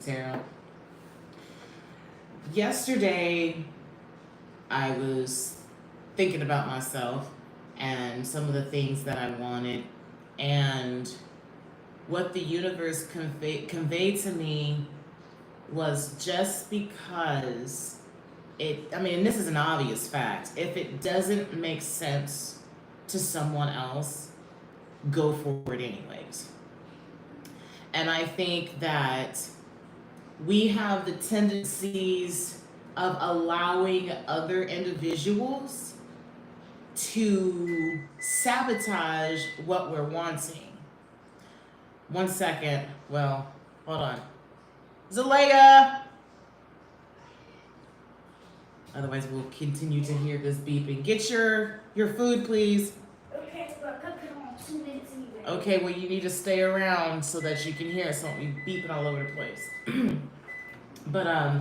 Sarah. Yesterday, I was thinking about myself and some of the things that I wanted, and what the universe conveyed to me was just because I mean, and this is an obvious fact, if it doesn't make sense to someone else, go for it anyways. And I think that we have the tendencies of allowing other individuals to sabotage what we're wanting. One second. Well, hold on. Zalea! Otherwise, we'll continue to hear this beeping. Get your food, please. Okay, but come on, 2 minutes anyway. Okay, well, you need to stay around so that you can hear it, so don't be beeping all over the place. But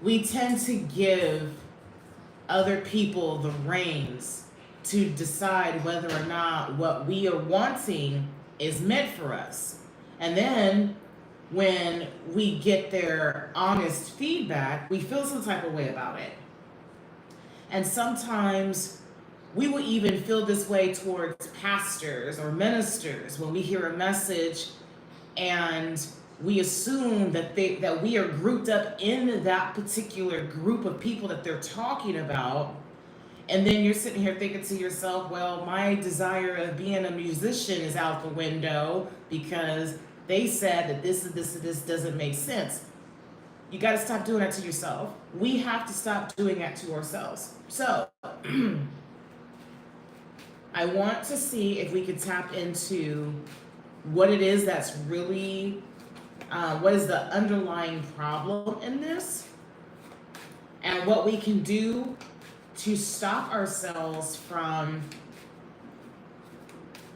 we tend to give other people the reins to decide whether or not what we are wanting is meant for us. And then when we get their honest feedback, we feel some type of way about it. And sometimes we will even feel this way towards pastors or ministers when we hear a message and we assume that we are grouped up in that particular group of people that they're talking about. And then you're sitting here thinking to yourself, well, my desire of being a musician is out the window because they said that this and this and this doesn't make sense. You got to stop doing that to yourself. We have to stop doing that to ourselves. So I want to see if we can tap into what it is that's really, what is the underlying problem in this, and what we can do to stop ourselves from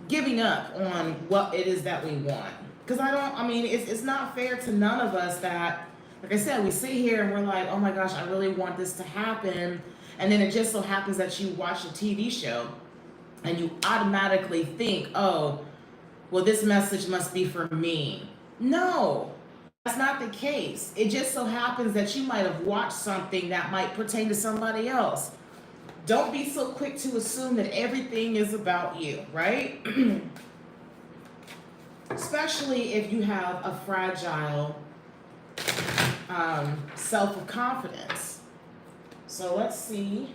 giving up on what it is that we want. Because it's not fair to none of us that, like I said, we sit here and we're like, oh my gosh, I really want this to happen. And then it just so happens that you watch a TV show and you automatically think, oh, well, this message must be for me. No, that's not the case. It just so happens that you might have watched something that might pertain to somebody else. Don't be so quick to assume that everything is about you, right? Especially if you have a fragile self-confidence. So let's see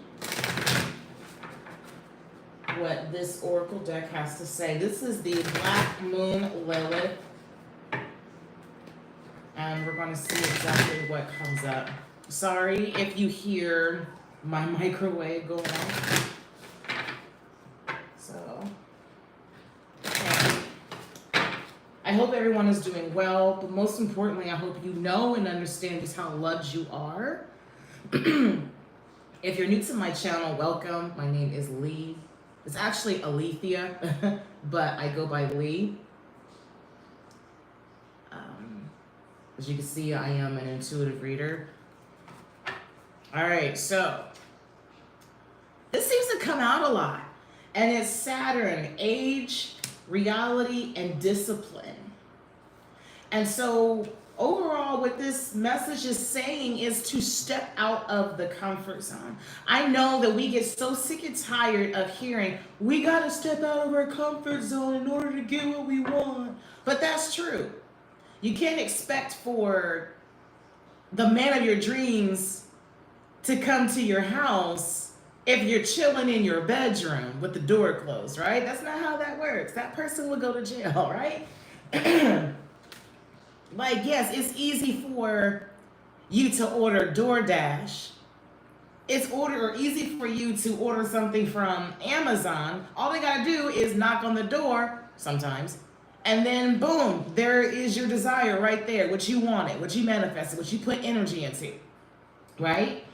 what this Oracle deck has to say. This is the Black Moon Lilith. And we're going to see exactly what comes up. Sorry if you hear my microwave going on. So, okay. I hope everyone is doing well, but most importantly, I hope you know and understand just how loved you are. If you're new to my channel, welcome. My name is Lee. It's actually Alethea, but I go by Lee. As you can see, I am an intuitive reader. All right, so this seems to come out a lot, and it's Saturn, age, reality, and discipline. And so overall, what this message is saying is to step out of the comfort zone. I know that we get so sick and tired of hearing, we got to step out of our comfort zone in order to get what we want. But that's true. You can't expect for the man of your dreams to come to your house if you're chilling in your bedroom with the door closed, right? That's not how that works. That person will go to jail, right? Like, yes, it's easy for you to order DoorDash. It's easy for you to order something from Amazon. All they gotta do is knock on the door sometimes, and then boom, there is your desire right there, what you wanted, what you manifested, what you put energy into, right?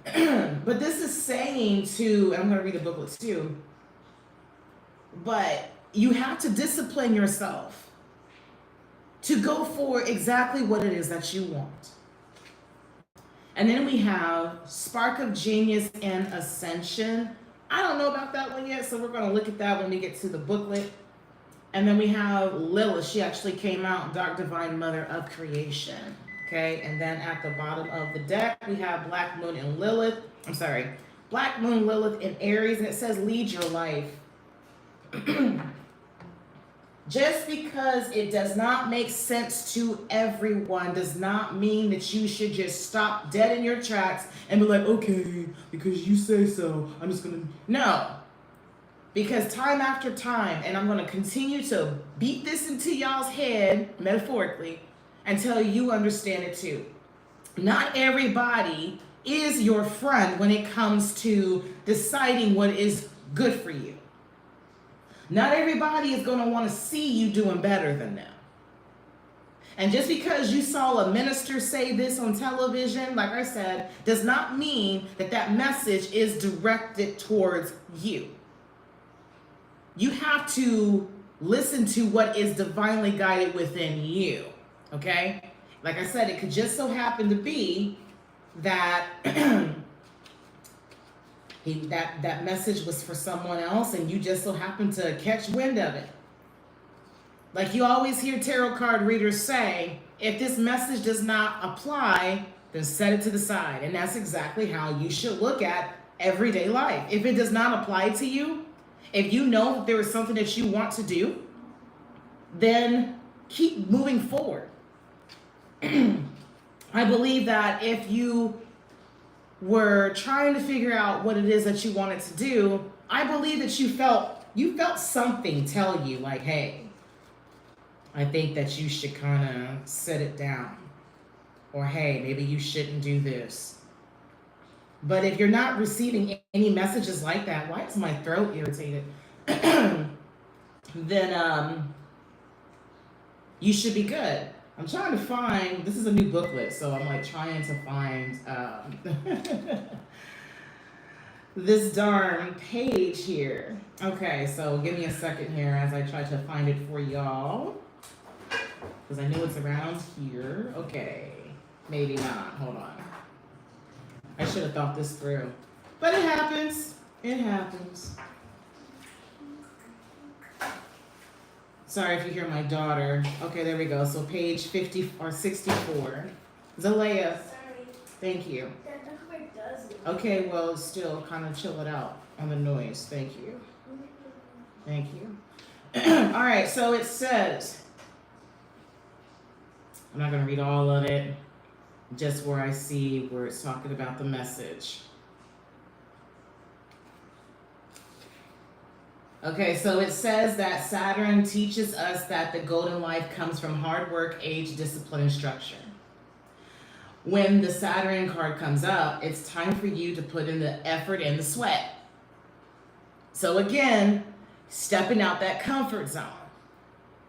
But this is saying to, and I'm gonna read the booklet too, but you have to discipline yourself to go for exactly what it is that you want. And then we have Spark of Genius and Ascension. I don't know about that one yet, so we're going to look at that when we get to the booklet. And then we have Lilith. She actually came out, Dark Divine Mother of Creation. Okay, and then at the bottom of the deck, we have Black Moon and Lilith. I'm sorry, Black Moon, Lilith in Aries, and it says lead your life. Just because it does not make sense to everyone does not mean that you should just stop dead in your tracks and be like, okay, because you say so, I'm just gonna. No. Because time after time, and I'm gonna continue to beat this into y'all's head, metaphorically, until you understand it too. Not everybody is your friend when it comes to deciding what is good for you. Not everybody is going to want to see you doing better than them. And just because you saw a minister say this on television, like I said, does not mean that that message is directed towards you. You have to listen to what is divinely guided within you, okay? Like I said, it could just so happen to be that that message was for someone else and you just so happened to catch wind of it. Like you always hear tarot card readers say, if this message does not apply, then set it to the side. And that's exactly how you should look at everyday life. If it does not apply to you, if you know that there is something that you want to do, then keep moving forward. I believe that if you were trying to figure out what it is that you wanted to do, I believe that you felt something tell you like, hey, I think that you should kind of set it down. Or hey, maybe you shouldn't do this. But if you're not receiving any messages like that, why is my throat irritated? Then you should be good. I'm trying to find, this is a new booklet, so I'm like trying to find this darn page here. Okay, so give me a second here as I try to find it for y'all. Because I know it's around here. Okay, maybe not, hold on. I should have thought this through. But it happens, it happens. Sorry if you hear my daughter. Okay, there we go. So page 50 or 64. Zalea. Sorry. Thank you. That document does it. Okay, well, still kind of chill it out on the noise. Thank you. Thank you. All right, so it says, I'm not going to read all of it, just where I see where it's talking about the message. Okay, so it says that Saturn teaches us that the golden life comes from hard work, age, discipline, and structure. When the Saturn card comes up, it's time for you to put in the effort and the sweat. So again, stepping out that comfort zone.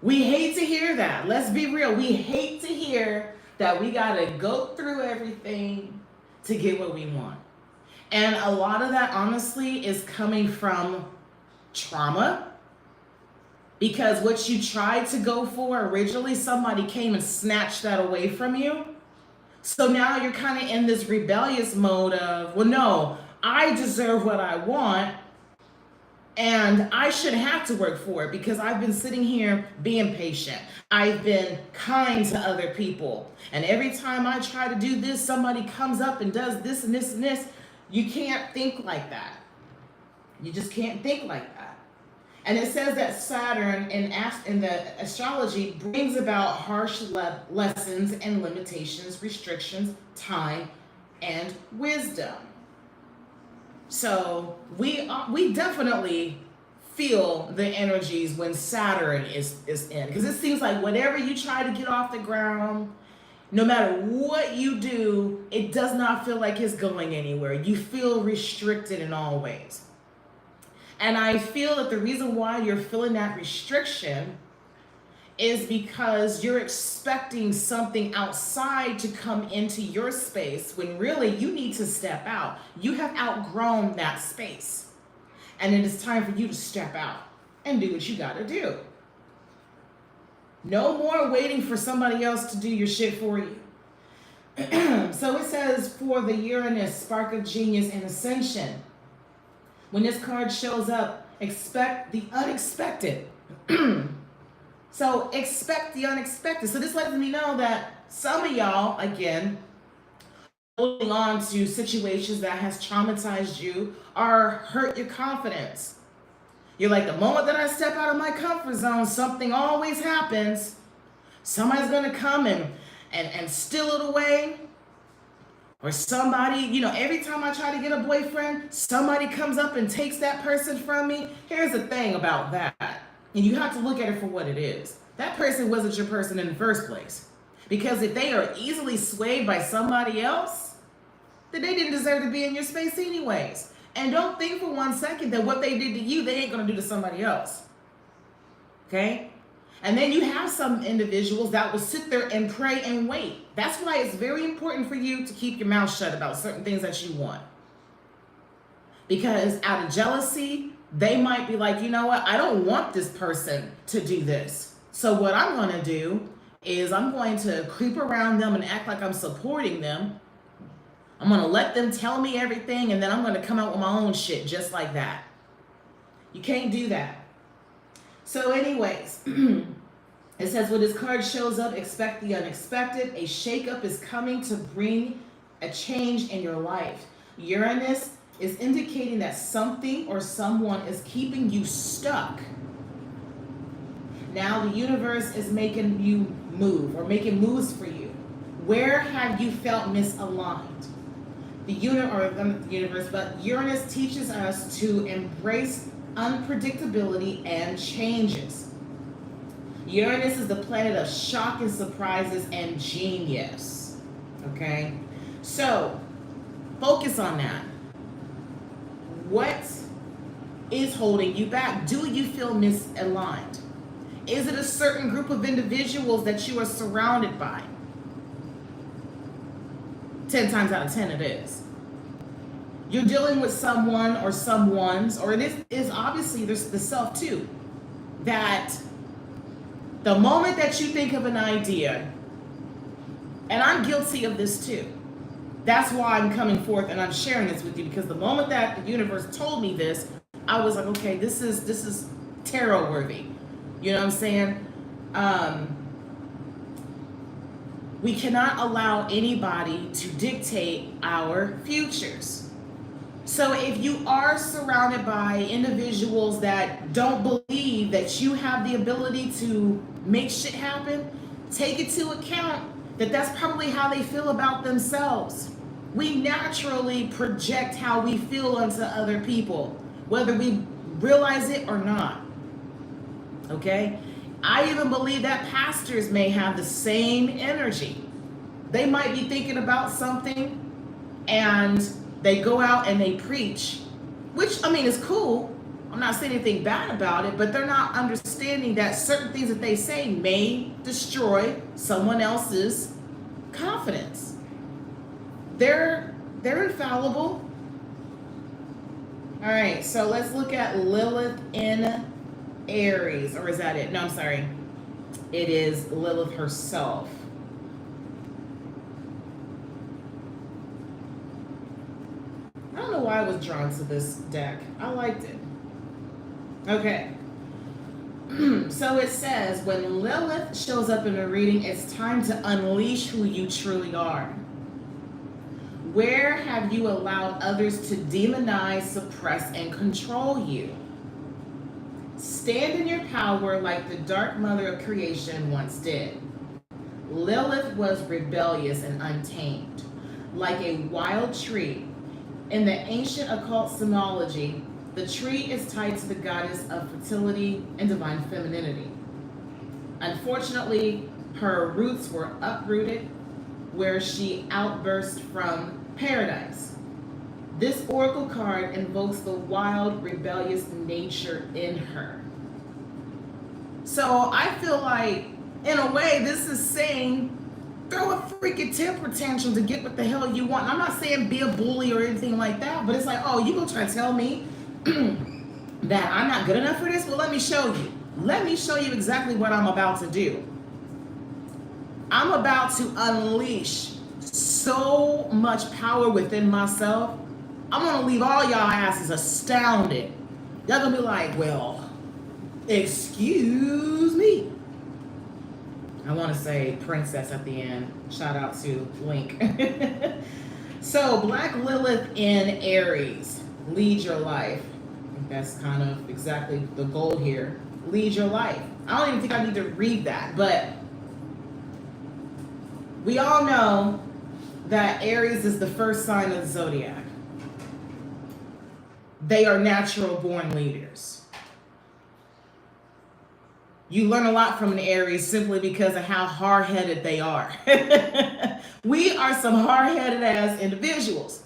We hate to hear that. Let's be real. We hate to hear that we got to go through everything to get what we want. And a lot of that, honestly, is coming from trauma, because what you tried to go for originally, somebody came and snatched that away from you. So now you're kind of in this rebellious mode of, well, no, I deserve what I want and I shouldn't have to work for it because I've been sitting here being patient. I've been kind to other people. And every time I try to do this, somebody comes up and does this and this and this. You can't think like that. You just can't think like that. And it says that Saturn in the astrology brings about harsh lessons and limitations, restrictions, time, and wisdom. So we definitely feel the energies when Saturn is in, because it seems like whatever you try to get off the ground, no matter what you do, it does not feel like it's going anywhere. You feel restricted in all ways. And I feel that the reason why you're feeling that restriction is because you're expecting something outside to come into your space when really you need to step out. You have outgrown that space. And it is time for you to step out and do what you gotta do. No more waiting for somebody else to do your shit for you. So it says, for the Uranus, spark of genius and ascension. When this card shows up, expect the unexpected. So expect the unexpected. So this lets me know that some of y'all, again, holding on to situations that has traumatized you or hurt your confidence. You're like, the moment that I step out of my comfort zone, something always happens. Somebody's gonna come and steal it away. Or somebody, every time I try to get a boyfriend, somebody comes up and takes that person from me. Here's the thing about that. And you have to look at it for what it is. That person wasn't your person in the first place. Because if they are easily swayed by somebody else, then they didn't deserve to be in your space anyways. And don't think for 1 second that what they did to you, they ain't gonna do to somebody else. Okay? And then you have some individuals that will sit there and pray and wait. That's why it's very important for you to keep your mouth shut about certain things that you want. Because out of jealousy, they might be like, you know what? I don't want this person to do this. So what I'm going to do is I'm going to creep around them and act like I'm supporting them. I'm going to let them tell me everything, and then I'm going to come out with my own shit just like that. You can't do that. So anyways, it says when this card shows up, expect the unexpected. A shakeup is coming to bring a change in your life. Uranus is indicating that something or someone is keeping you stuck. Now the universe is making you move or making moves for you. Where have you felt misaligned? Uranus teaches us to embrace unpredictability and changes. Uranus is the planet of shock and surprises and genius. Okay? So, focus on that. What is holding you back? Do you feel misaligned? Is it a certain group of individuals that you are surrounded by? 10 times out of 10 it is. You're dealing with someone or someone's, or it is obviously there's the self too, that the moment that you think of an idea, and I'm guilty of this too. That's why I'm coming forth and I'm sharing this with you, because the moment that the universe told me this, I was like, okay, this is tarot worthy. You know what I'm saying? We cannot allow anybody to dictate our futures. So if you are surrounded by individuals that don't believe that you have the ability to make shit happen, take it to account that that's probably how they feel about themselves. We naturally project how we feel onto other people, whether we realize it or not. Okay? I even believe that pastors may have the same energy. They might be thinking about something and they go out and they preach, which, I mean, is cool. I'm not saying anything bad about it, but they're not understanding that certain things that they say may destroy someone else's confidence. They're infallible. All right, so let's look at Lilith in Aries, or is that it? No, I'm sorry. It is Lilith herself. I don't know why I was drawn to this deck. I liked it. Okay. So it says, when Lilith shows up in a reading, it's time to unleash who you truly are. Where have you allowed others to demonize, suppress, and control you? Stand in your power like the Dark Mother of Creation once did. Lilith was rebellious and untamed, like a wild tree. In the ancient occult symbology, the tree is tied to the goddess of fertility and divine femininity. Unfortunately, her roots were uprooted where she outburst from paradise. This oracle card invokes the wild, rebellious nature in her. So I feel like, in a way, this is saying, throw a freaking temper tantrum to get what the hell you want. I'm not saying be a bully or anything like that, but it's like, oh, you gonna try to tell me that I'm not good enough for this? Well, let me show you. Let me show you exactly what I'm about to do. I'm about to unleash so much power within myself. I'm gonna leave all y'all asses astounded. Y'all gonna be like, well, excuse me. I want to say princess at the end. Shout out to Link. So, Black Lilith in Aries. Lead your life. I think that's kind of exactly the goal here. Lead your life. I don't even think I need to read that, but we all know that Aries is the first sign of the zodiac. They are natural born leaders. You learn a lot from an Aries simply because of how hard-headed they are. We are some hard-headed ass individuals.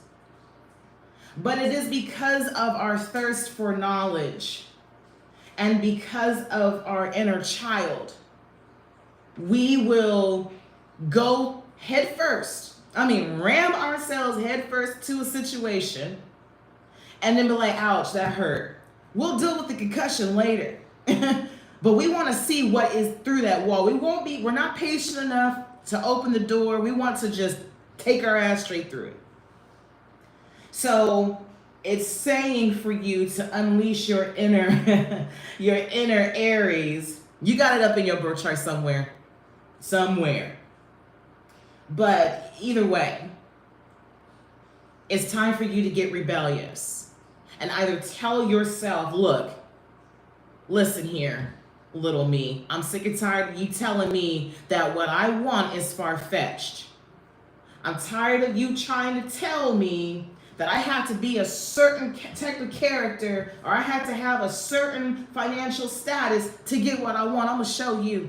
But it is because of our thirst for knowledge and because of our inner child, we will go head first. Ram ourselves head first to a situation and then be like, ouch, that hurt. We'll deal with the concussion later. But we want to see what is through that wall. We're not patient enough to open the door. We want to just take our ass straight through it. So it's saying for you to unleash your inner, your inner Aries. You got it up in your birth chart somewhere. But either way, it's time for you to get rebellious and either tell yourself, look, listen here, little me. I'm sick and tired of you telling me that what I want is far-fetched. I'm tired of you trying to tell me that I have to be a certain type of character or I have to have a certain financial status to get what I want. I'm going to show you.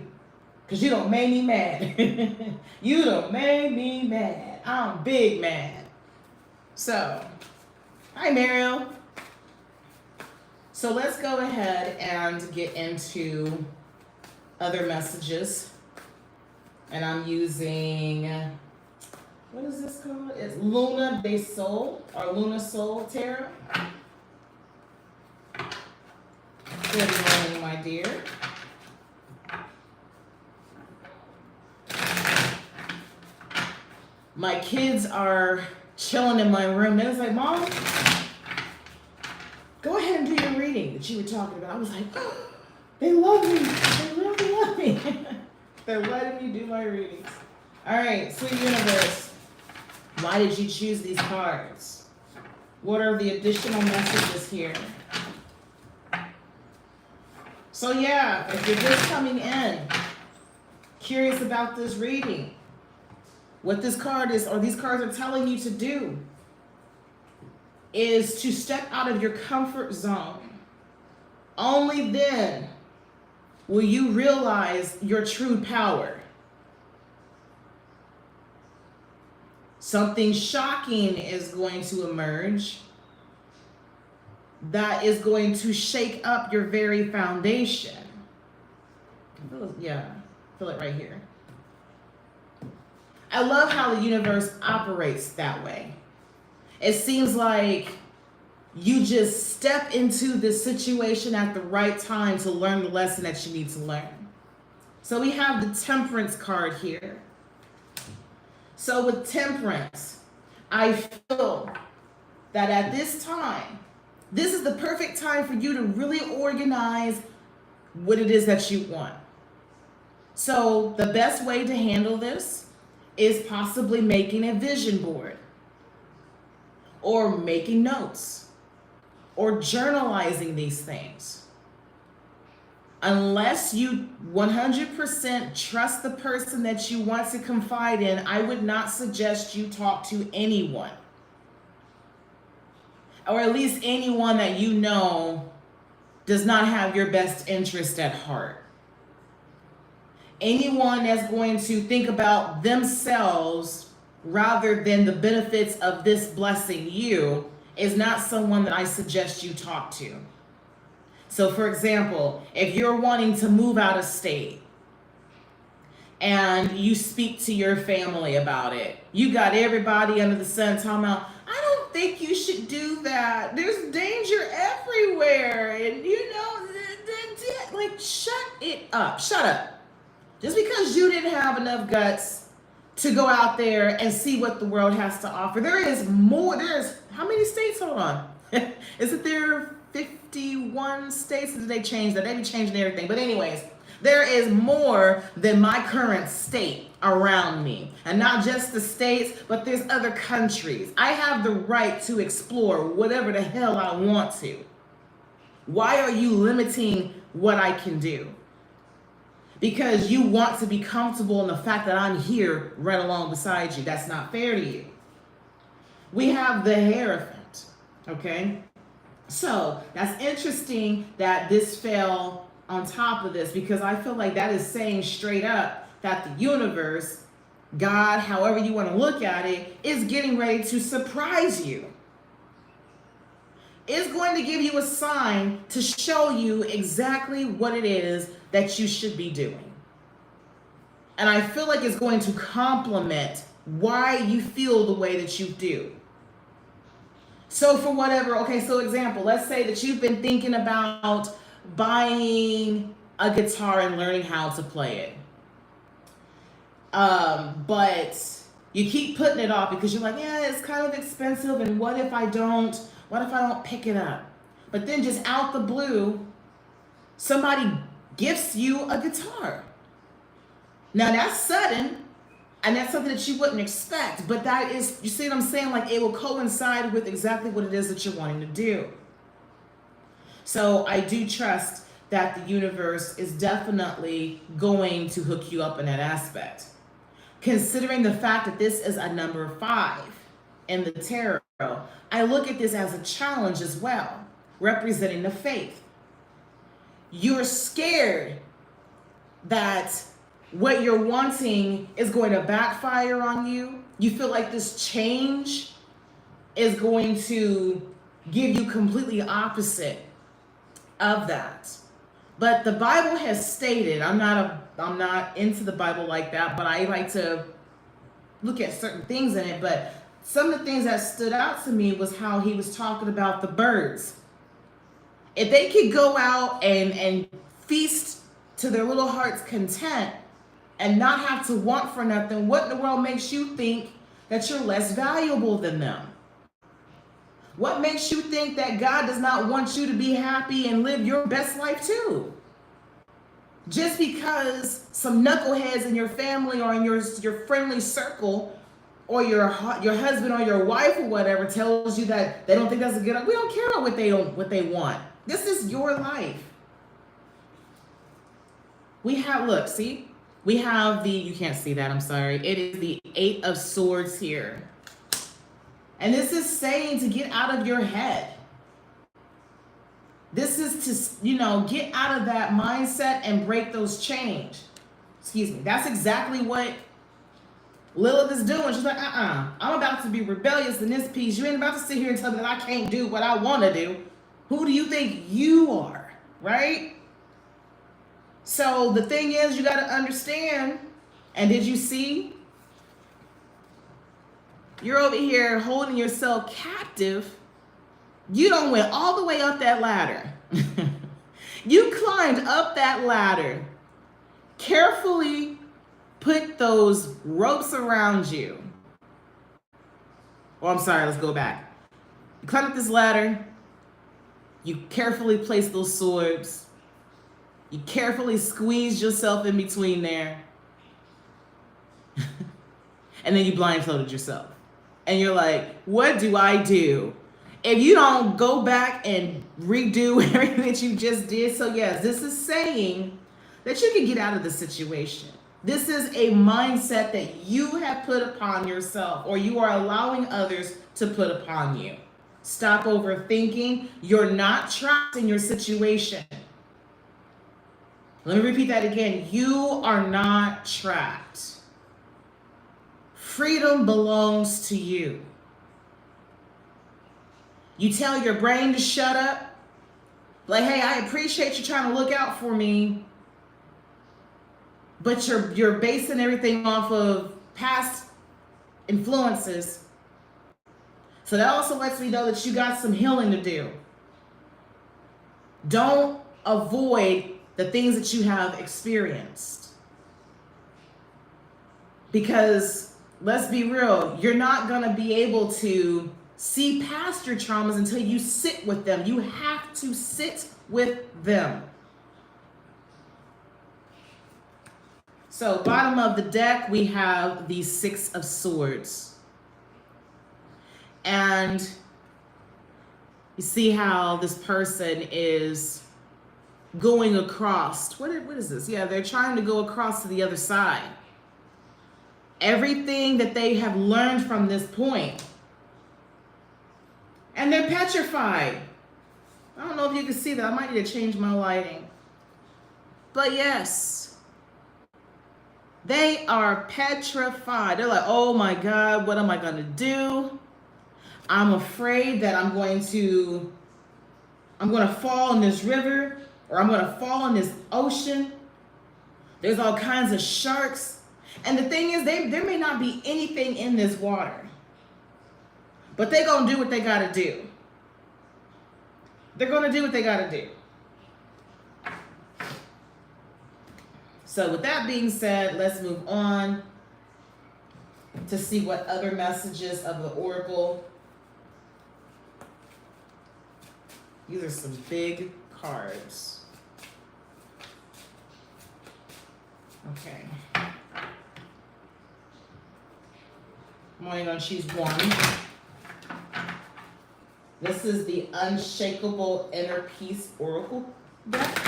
Because you don't make me mad. You don't make me mad. I'm big mad. So, hi, Mariel. So let's go ahead and get into other messages. And I'm using, what is this called? It's Luna de Sol, or Luna Soul Tarot. Good morning, my dear. My kids are chilling in my room. They was like, Mom, go ahead and do your reading that you were talking about. I was like, oh, they love me. They really love me. They're letting me do my readings. All right, sweet universe. Why did you choose these cards? What are the additional messages here? So yeah, if you're just coming in, curious about this reading, what this card is, or these cards are telling you to do, is to step out of your comfort zone. Only then will you realize your true power. Something shocking is going to emerge that is going to shake up your very foundation. Yeah, feel it right here. I love how the universe operates that way. It seems like you just step into this situation at the right time to learn the lesson that you need to learn. So we have the Temperance card here. So with Temperance, I feel that at this time, this is the perfect time for you to really organize what it is that you want. So the best way to handle this is possibly making a vision board, or making notes, or journalizing these things. Unless you 100% trust the person that you want to confide in, I would not suggest you talk to anyone. Or at least anyone that you know does not have your best interest at heart. Anyone that's going to think about themselves rather than the benefits of this blessing you is not someone that I suggest you talk to. So for example, if you're wanting to move out of state and you speak to your family about it, you got everybody under the sun talking about, I don't think you should do that. There's danger everywhere. And you know, like, shut it up. Shut up. Just because you didn't have enough guts to go out there and see what the world has to offer. There is more. There's, how many states? Hold on. Isn't there 51 states? Did they change that? They be changing everything. But anyways, There is more than my current state around me. And not just the states, but there's other countries. I have the right to explore whatever the hell I want to. Why are you limiting what I can do? Because you want to be comfortable in the fact that I'm here right along beside you. That's not fair to you. We have the harassment, okay? So that's interesting that this fell on top of this, because I feel like that is saying straight up that the universe, God, however you want to look at it, is getting ready to surprise you. It's going to give you a sign to show you exactly what it is that you should be doing. And I feel like it's going to complement why you feel the way that you do. So for whatever, okay, so example, let's say that you've been thinking about buying a guitar and learning how to play it. But you keep putting it off because you're like, yeah, it's kind of expensive, and what if I don't pick it up? But then just out the blue, somebody gifts you a guitar. Now that's sudden, and that's something that you wouldn't expect, but that is, you see what I'm saying? Like, it will coincide with exactly what it is that you're wanting to do. So I do trust that the universe is definitely going to hook you up in that aspect. Considering the fact that this is a number 5 in the tarot, I look at this as a challenge as well, representing the faith. You're scared that what you're wanting is going to backfire on you. You feel like this change is going to give you completely opposite of that. But the Bible has stated, I'm not into the Bible like that, but I like to look at certain things in it. But some of the things that stood out to me was how he was talking about the birds. If they could go out and feast to their little heart's content and not have to want for nothing, what in the world makes you think that you're less valuable than them? What makes you think that God does not want you to be happy and live your best life too? Just because some knuckleheads in your family or in your friendly circle, or your husband or your wife or whatever tells you that they don't think that's a good idea. We don't care about what they want. This is your life. We have, look, see? We have the, you can't see that, I'm sorry. It is the 8 of Swords here. And this is saying to get out of your head. This is to, get out of that mindset and break those chains. Excuse me. That's exactly what Lilith is doing. She's like, I'm about to be rebellious in this piece. You ain't about to sit here and tell me that I can't do what I want to do. Who do you think you are, right? So the thing is, you got to understand, and did you see? You're over here holding yourself captive. You don't went all the way up that ladder. You climbed up that ladder, carefully put those ropes around you. Oh, I'm sorry, let's go back. You climb up this ladder. You carefully place those swords. You carefully squeeze yourself in between there. And then you blindfolded yourself. And you're like, what do I do? If you don't go back and redo everything that you just did. So yes, this is saying that you can get out of the situation. This is a mindset that you have put upon yourself, or you are allowing others to put upon you. Stop overthinking. You're not trapped in your situation. Let me repeat that again. You are not trapped. Freedom belongs to you. You tell your brain to shut up. Like, hey, I appreciate you trying to look out for me, but you're basing everything off of past influences. So that also lets me know that you got some healing to do. Don't avoid the things that you have experienced. Because let's be real, you're not going to be able to see past your traumas until you sit with them. You have to sit with them. So bottom of the deck, we have the Six of Swords. And you see how this person is going across. What is this? Yeah, they're trying to go across to the other side. Everything that they have learned from this point. And they're petrified. I don't know if you can see that. I might need to change my lighting. But yes, they are petrified. They're like, oh my God, what am I going to do? I'm afraid that I'm going to fall in this river, or I'm going to fall in this ocean. There's all kinds of sharks. And the thing is, there may not be anything in this water. But they're going to do what they got to do. They're going to do what they got to do. So with that being said, let's move on to see what other messages of the oracle. These are some big cards. Okay. I'm only going to choose one. This is the Unshakable Inner Peace Oracle deck.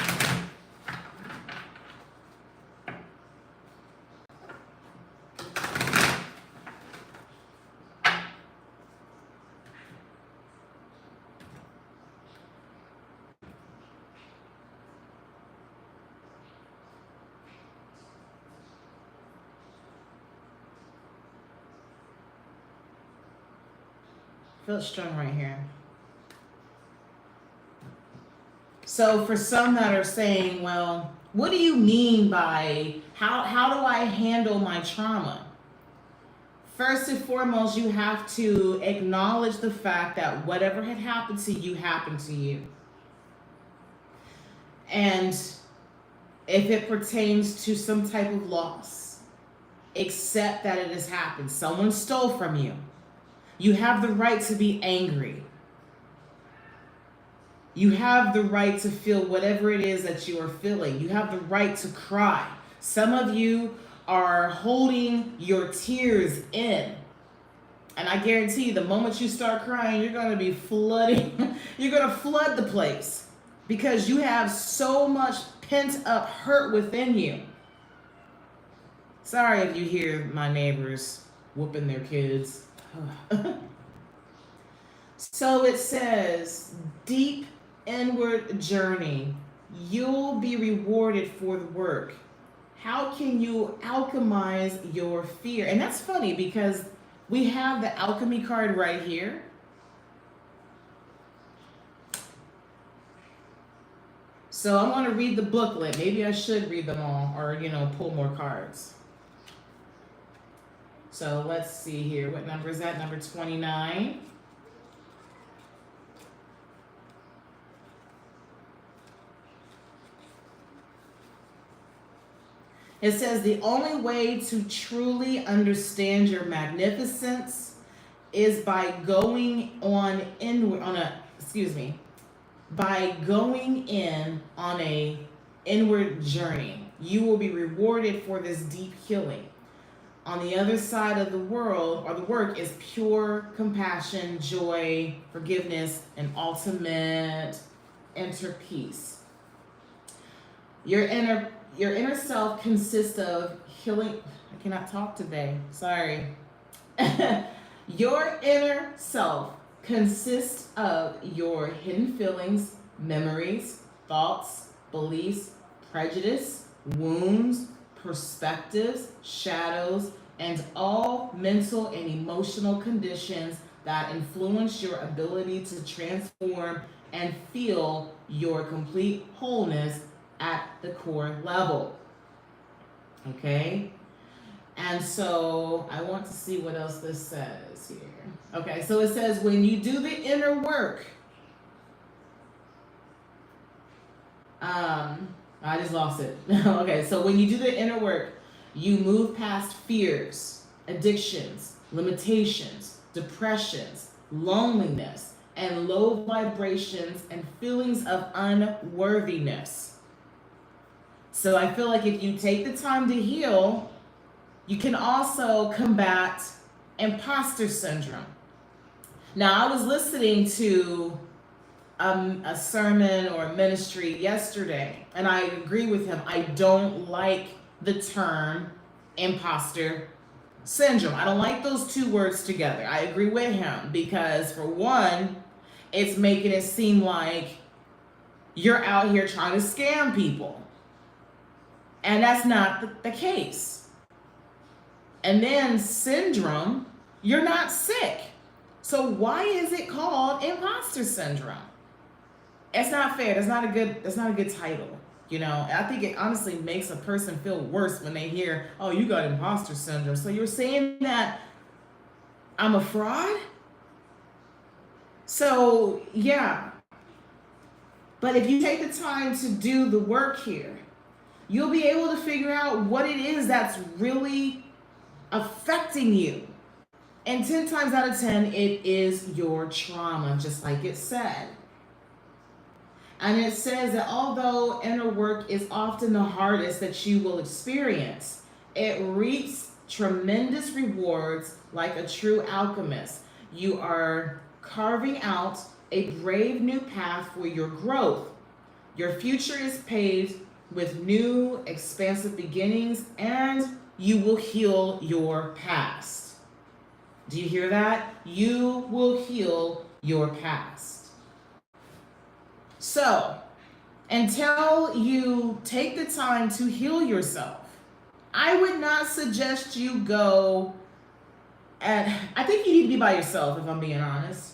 Feel it strong right here. So for some that are saying, well, what do you mean by how do I handle my trauma? First and foremost, you have to acknowledge the fact that whatever had happened to you happened to you. And if it pertains to some type of loss, accept that it has happened. Someone stole from you. You have the right to be angry. You have the right to feel whatever it is that you are feeling. You have the right to cry. Some of you are holding your tears in. And I guarantee you, the moment you start crying, you're going to be flooding. You're going to flood the place because you have so much pent up hurt within you. Sorry if you hear my neighbors whooping their kids. So it says, deep inward journey. You'll be rewarded for the work. How can you alchemize your fear? And that's funny because we have the alchemy card right here. So I'm going to read the booklet. Maybe I should read them all or, pull more cards. So let's see here. What number is that? Number 29. It says the only way to truly understand your magnificence is by going in on a inward journey. You will be rewarded for this deep healing. On the other side of the world, or the work, is pure compassion, joy, forgiveness, and ultimate inner peace. Your inner self consists of healing. I cannot talk today. Sorry. Your inner self consists of your hidden feelings, memories, thoughts, beliefs, prejudice, wounds, perspectives, shadows, and all mental and emotional conditions that influence your ability to transform and feel your complete wholeness at the core level. Okay? And so I want to see what else this says here. Okay, so it says when you do the inner work, I just lost it. Okay, so when you do the inner work, you move past fears, addictions, limitations, depressions, loneliness, and low vibrations and feelings of unworthiness. So I feel like if you take the time to heal, you can also combat imposter syndrome. Now, I was listening to a sermon or a ministry yesterday, and I agree with him. I don't like the term imposter syndrome. I don't like those two words together. I agree with him because, for one, it's making it seem like you're out here trying to scam people. And that's not the case. And then syndrome, you're not sick. So why is it called imposter syndrome? It's not fair. That's not a good title. You know, I think it honestly makes a person feel worse when they hear, "Oh, you got imposter syndrome." So you're saying that I'm a fraud? So, yeah. But if you take the time to do the work here, you'll be able to figure out what it is that's really affecting you. And 10 times out of 10, it is your trauma, just like it said. And it says that although inner work is often the hardest that you will experience, it reaps tremendous rewards like a true alchemist. You are carving out a brave new path for your growth. Your future is paved with new, expansive beginnings, and you will heal your past. Do you hear that? You will heal your past. So, until you take the time to heal yourself, I would not suggest you go I think you need to be by yourself, if I'm being honest.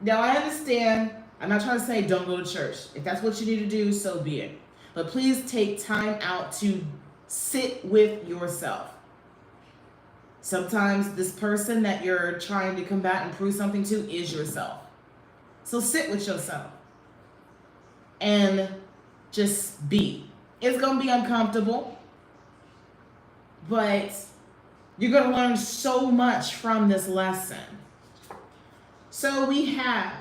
Now, I understand, I'm not trying to say don't go to church. If that's what you need to do, so be it. But please take time out to sit with yourself. Sometimes this person that you're trying to combat and prove something to is yourself. So sit with yourself and just be. It's going to be uncomfortable, but you're going to learn so much from this lesson. So we have,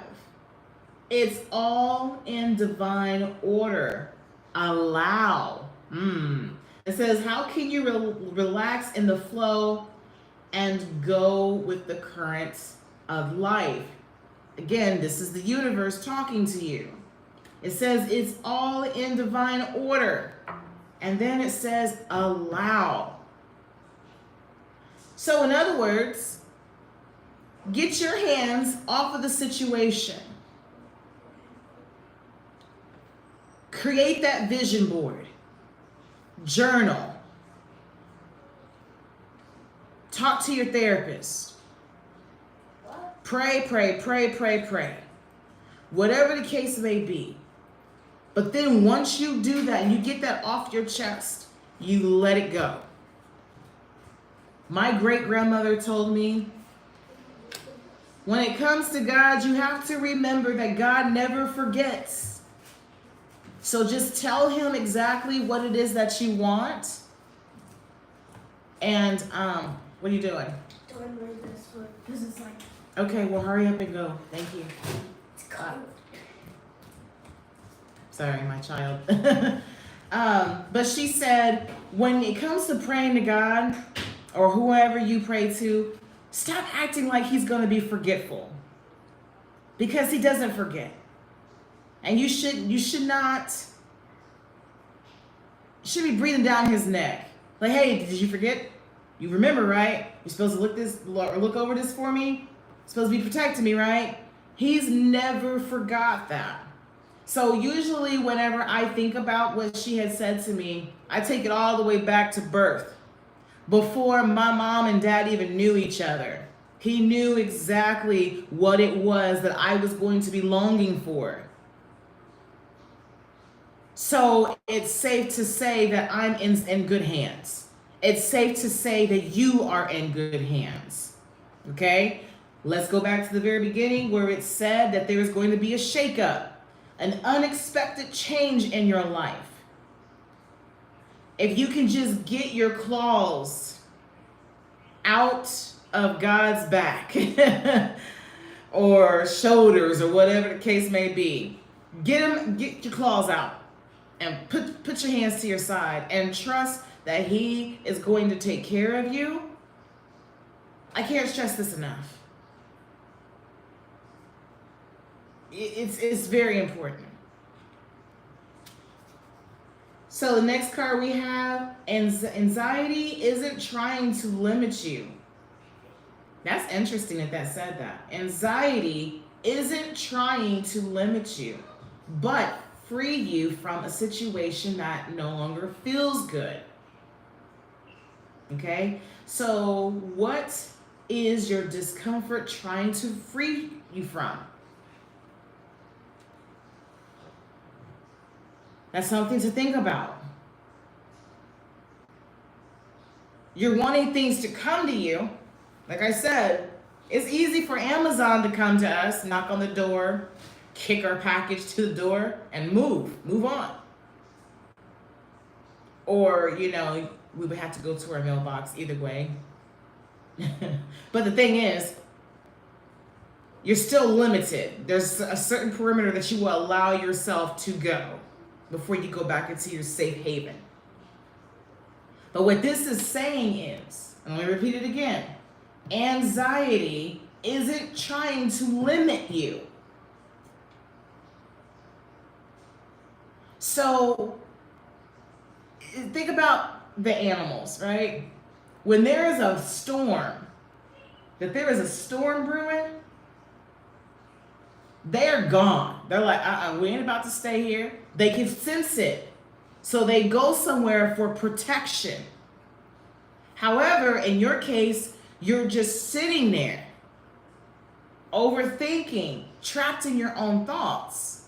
it's all in divine order. Allow. It says, how can you relax in the flow and go with the currents of life? Again, this is the universe talking to you. It says it's all in divine order. And then it says allow. So in other words, get your hands off of the situation. Create that vision board. Journal. Talk to your therapist. Pray, pray, pray, pray, pray. Whatever the case may be. But then once you do that and you get that off your chest, you let it go. My great-grandmother told me, when it comes to God, you have to remember that God never forgets. So just tell him exactly what it is that you want. And what are you doing? Don't move this foot because it's like. Okay, well, hurry up and go. Thank you. It's cold. Sorry, my child. But she said, when it comes to praying to God or whoever you pray to, stop acting like he's going to be forgetful. Because he doesn't forget. And you should be breathing down his neck. Like, hey, did you forget? You remember, right? You're supposed to look over this for me? Supposed to be protecting me, right? He's never forgot that. So usually whenever I think about what she had said to me, I take it all the way back to birth. Before my mom and dad even knew each other. He knew exactly what it was that I was going to be longing for. So it's safe to say that I'm in good hands. It's safe to say that you are in good hands. Okay? Let's go back to the very beginning where it said that there is going to be a shakeup, an unexpected change in your life. If you can just get your claws out of God's back or shoulders or whatever the case may be, get your claws out. and put your hands to your side and trust that he is going to take care of you. I can't stress this enough. It's very important. So the next card we have, anxiety isn't trying to limit you. That's interesting that said that. Anxiety isn't trying to limit you, but free you from a situation that no longer feels good. Okay? So what is your discomfort trying to free you from? That's something to think about. You're wanting things to come to you. Like I said, it's easy for Amazon to come to us, knock on the door, kick our package to the door, and move on. Or, we would have to go to our mailbox either way. But the thing is, you're still limited. There's a certain perimeter that you will allow yourself to go before you go back into your safe haven. But what this is saying is, and let me repeat it again, anxiety isn't trying to limit you. So think about the animals, right? When there is a storm, brewing, they're gone. They're like, we ain't about to stay here. They can sense it. So they go somewhere for protection. However, in your case, you're just sitting there, overthinking, trapped in your own thoughts.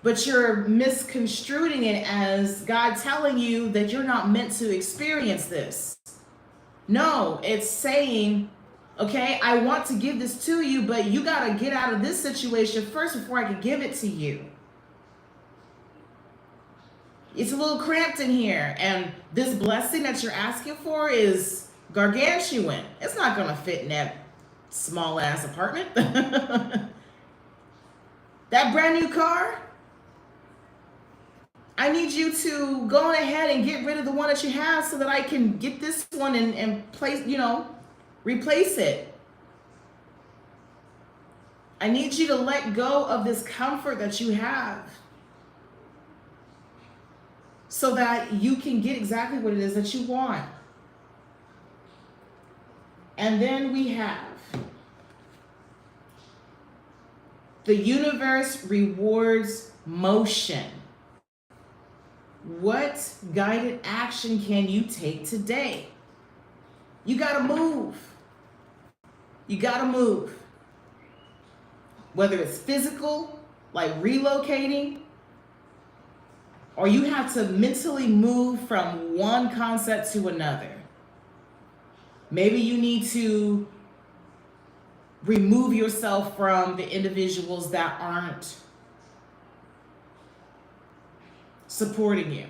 But you're misconstruing it as God telling you that you're not meant to experience this. No, it's saying, okay, I want to give this to you, but you got to get out of this situation first before I can give it to you. It's a little cramped in here, and this blessing that you're asking for is gargantuan. It's not going to fit in that small ass apartment. That brand new car, I need you to go on ahead and get rid of the one that you have so that I can get this one and place, replace it. I need you to let go of this comfort that you have so that you can get exactly what it is that you want. And then we have the universe rewards motion. What guided action can you take today? You gotta move. You gotta move. Whether it's physical, like relocating, or you have to mentally move from one concept to another. Maybe you need to remove yourself from the individuals that aren't supporting you.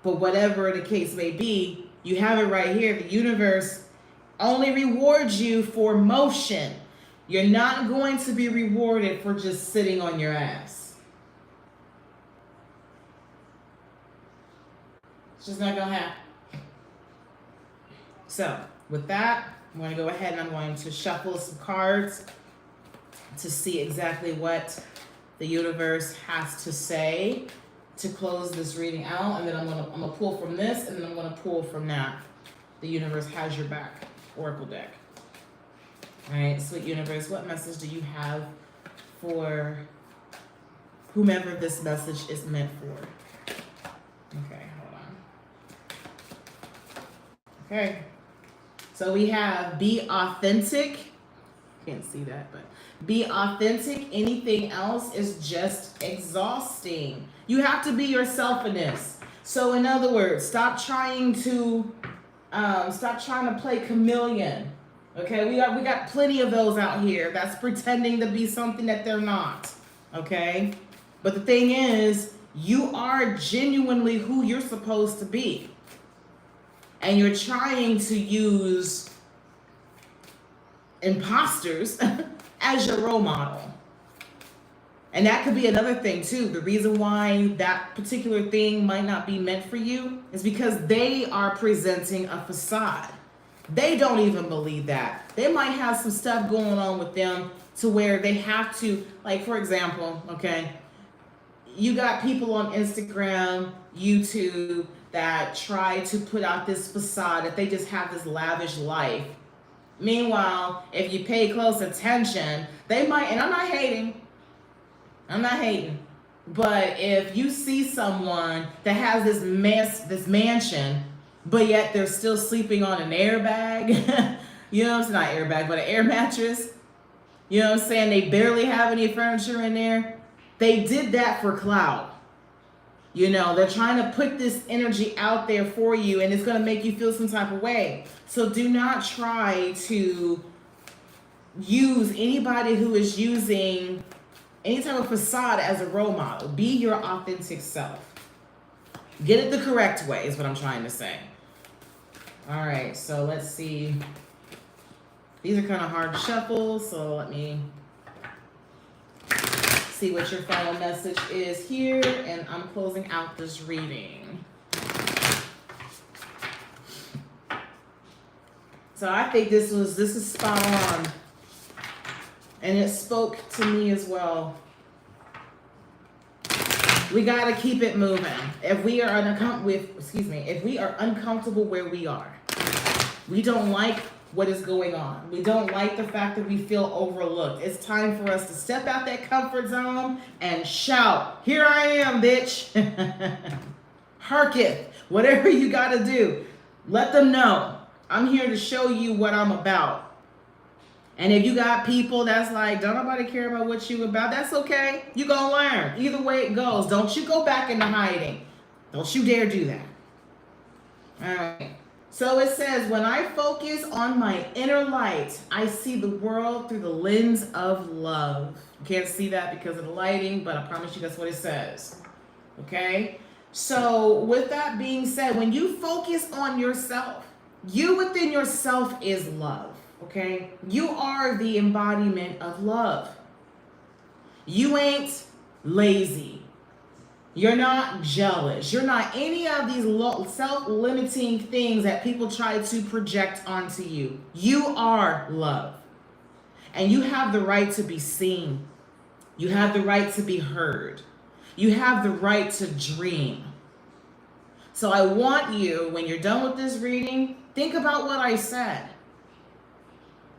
But whatever the case may be, you have it right here. The universe only rewards you for motion. You're not going to be rewarded for just sitting on your ass. It's just not going to happen. So, with that, I'm going to go ahead and I'm going to shuffle some cards to see exactly what the universe has to say to close this reading out. And then I'm gonna pull from this, and then I'm going to pull from that. The universe has your back. Oracle deck. All right, sweet universe, what message do you have for whomever this message is meant for? Okay, hold on. Okay, so we have be authentic. Can't see that, but be authentic. Anything else is just exhausting. You have to be yourself in this. So in other words, stop trying to play chameleon. Okay, we got plenty of those out here that's pretending to be something that they're not. Okay, but the thing is, you are genuinely who you're supposed to be, and you're trying to use imposters as your role model. And that could be another thing too. The reason why that particular thing might not be meant for you is because they are presenting a facade. They don't even believe that. They might have some stuff going on with them to where they have to, like, for example, okay, you got people on Instagram, YouTube that try to put out this facade that they just have this lavish life. Meanwhile, if you pay close attention, they might, and I'm not hating, but if you see someone that has this mansion, but yet they're still sleeping on an airbag, you know, it's not airbag, but an air mattress, you know what I'm saying? They barely have any furniture in there. They did that for clout. You know, they're trying to put this energy out there for you, and it's going to make you feel some type of way. So do not try to use anybody who is using any type of facade as a role model. Be your authentic self. Get it the correct way is what I'm trying to say. All right, so let's see. These are kind of hard to shuffle, so let me see what your final message is here, and I'm closing out this reading. So I think this is spot on, and it spoke to me as well. We got to keep it moving. If we are if we are uncomfortable where we are, we don't like what is going on. We don't like the fact that we feel overlooked. It's time for us to step out that comfort zone and shout, "Here I am, bitch." Hearketh, whatever you got to do. Let them know, I'm here to show you what I'm about. And if you got people that's like, don't nobody care about what you about, that's okay. You gonna learn. Either way it goes. Don't you go back into hiding. Don't you dare do that. All right. So it says, when I focus on my inner light, I see the world through the lens of love. You can't see that because of the lighting, but I promise you that's what it says. Okay? So with that being said, when you focus on yourself, you within yourself is love. Okay? You are the embodiment of love. You ain't lazy. You're not jealous. You're not any of these self-limiting things that people try to project onto you. You are love. And you have the right to be seen. You have the right to be heard. You have the right to dream. So I want you, when you're done with this reading, think about what I said.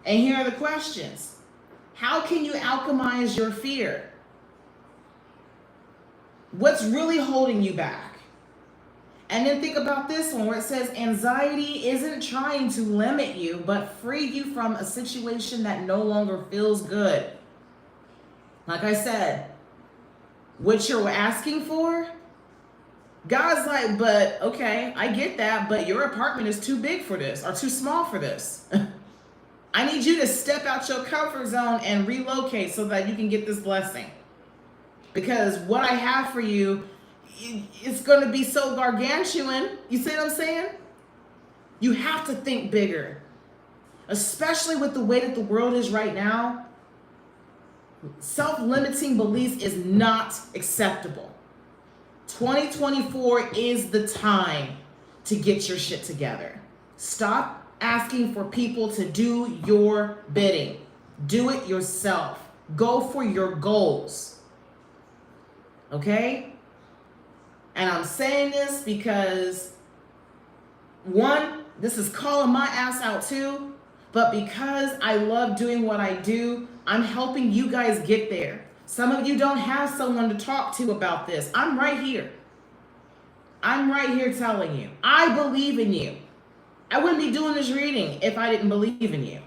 And here are the questions. How can you alchemize your fear? What's really holding you back? And then think about this one where it says anxiety isn't trying to limit you, but free you from a situation that no longer feels good. Like I said, what you're asking for, God's like, but okay, I get that, but your apartment is too big for this or too small for this. I need you to step out your comfort zone and relocate so that you can get this blessing. Because what I have for you, it's going to be so gargantuan. You see what I'm saying? You have to think bigger. Especially with the way that the world is right now. Self-limiting beliefs is not acceptable. 2024 is the time to get your shit together. Stop asking for people to do your bidding. Do it yourself. Go for your goals. Okay? And I'm saying this because, one, this is calling my ass out too, but because I love doing what I do, I'm helping you guys get there. Some of you don't have someone to talk to about this. I'm right here. I'm right here telling you. I believe in you. I wouldn't be doing this reading if I didn't believe in you.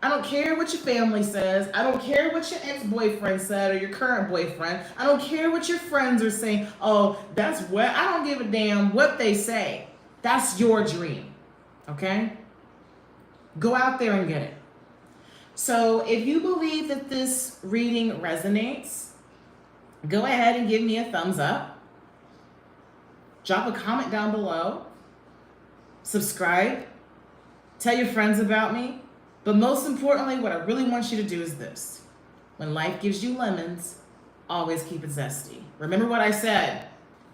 I don't care what your family says. I don't care what your ex-boyfriend said or your current boyfriend. I don't care what your friends are saying. Oh, that's what. I don't give a damn what they say. That's your dream. Okay? Go out there and get it. So if you believe that this reading resonates, go ahead and give me a thumbs up. Drop a comment down below. Subscribe. Tell your friends about me. But most importantly, what I really want you to do is this. When life gives you lemons, always keep it zesty. Remember what I said.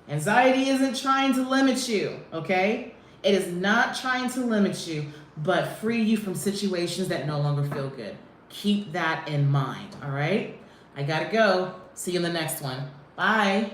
Anxiety isn't trying to limit you, okay? It is not trying to limit you, but free you from situations that no longer feel good. Keep that in mind, all right? I gotta go. See you in the next one. Bye.